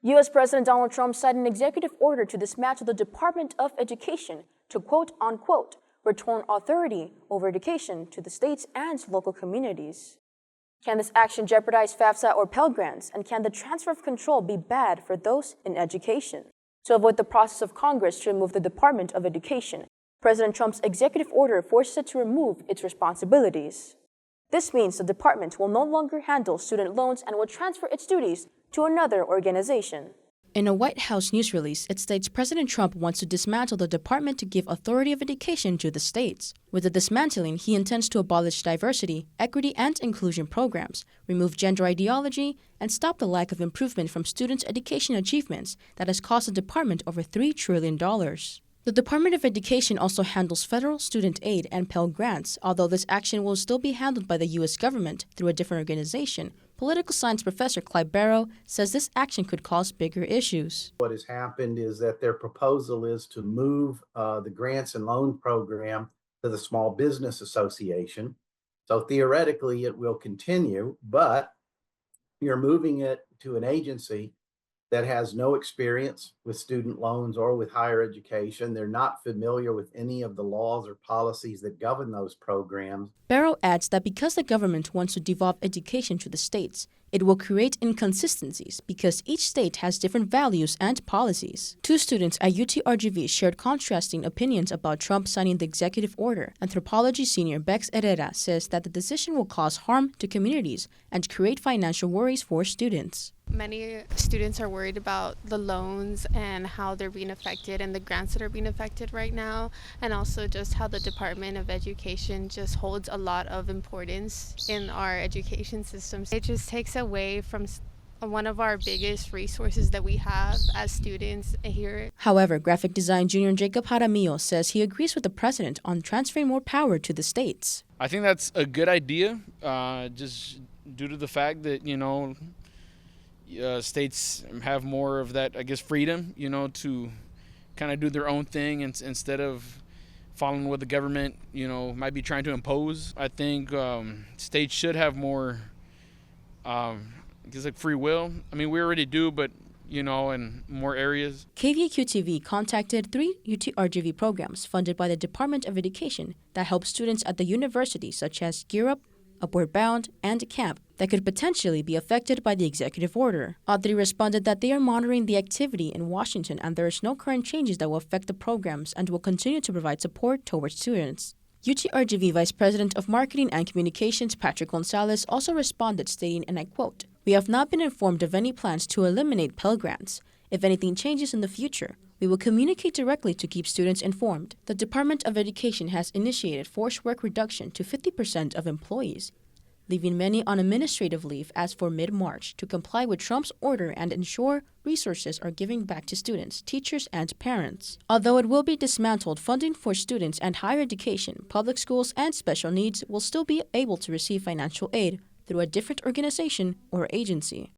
U.S. President Donald Trump signed an executive order to dismantle the Department of Education to quote-unquote return authority over education to the states and local communities. Can this action jeopardize FAFSA or Pell Grants, and can the transfer of control be bad for those in education? To avoid the process of Congress to remove the Department of Education, President Trump's executive order forces it to remove its responsibilities. This means the department will no longer handle student loans and will transfer its duties to another organization. In a White House news release, it states President Trump wants to dismantle the department to give authority of education to the states. With the dismantling, he intends to abolish diversity, equity, and inclusion programs, remove gender ideology, and stop the lack of improvement from students' education achievements that has cost the department over $3 trillion. The Department of Education also handles federal student aid and Pell Grants, although this action will still be handled by the U.S. government through a different organization. Political science professor Clyde Barrow says this action could cause bigger issues. What has happened is that their proposal is to move the grants and loan program to the Small Business Association. So theoretically, it will continue, but you're moving it to an agency that has no experience with student loans or with higher education. They're not familiar with any of the laws or policies that govern those programs. Barrow adds that because the government wants to devolve education to the states, it will create inconsistencies because each state has different values and policies. Two students at UTRGV shared contrasting opinions about Trump signing the executive order. Anthropology senior Bex Herrera says that the decision will cause harm to communities and create financial worries for students. Many students are worried about the loans and how they're being affected and the grants that are being affected right now, and also just how the Department of Education just holds a lot of importance in our education system. It just takes away from one of our biggest resources that we have as students here. However, graphic design junior Jacob Jaramillo says he agrees with the president on transferring more power to the states. I think that's a good idea, just due to the fact that, states have more of that, freedom, to kind of do their own thing instead of following what the government, might be trying to impose. I think states should have more, free will. I mean, we already do, but, in more areas. KVAQ-TV contacted 3 UTRGV programs funded by the Department of Education that help students at the university, such as Gear Up, Upward Bound, and CAMP, that could potentially be affected by the executive order. Audrey responded that they are monitoring the activity in Washington and there is no current changes that will affect the programs and will continue to provide support towards students. UTRGV Vice President of Marketing and Communications Patrick Gonzalez also responded, stating, and I quote, "We have not been informed of any plans to eliminate Pell Grants. If anything changes in the future, we will communicate directly to keep students informed." The Department of Education has initiated forced work reduction to 50% of employees, leaving many on administrative leave as for mid-March to comply with Trump's order and ensure resources are given back to students, teachers, and parents. Although it will be dismantled, funding for students and higher education, public schools, and special needs will still be able to receive financial aid through a different organization or agency.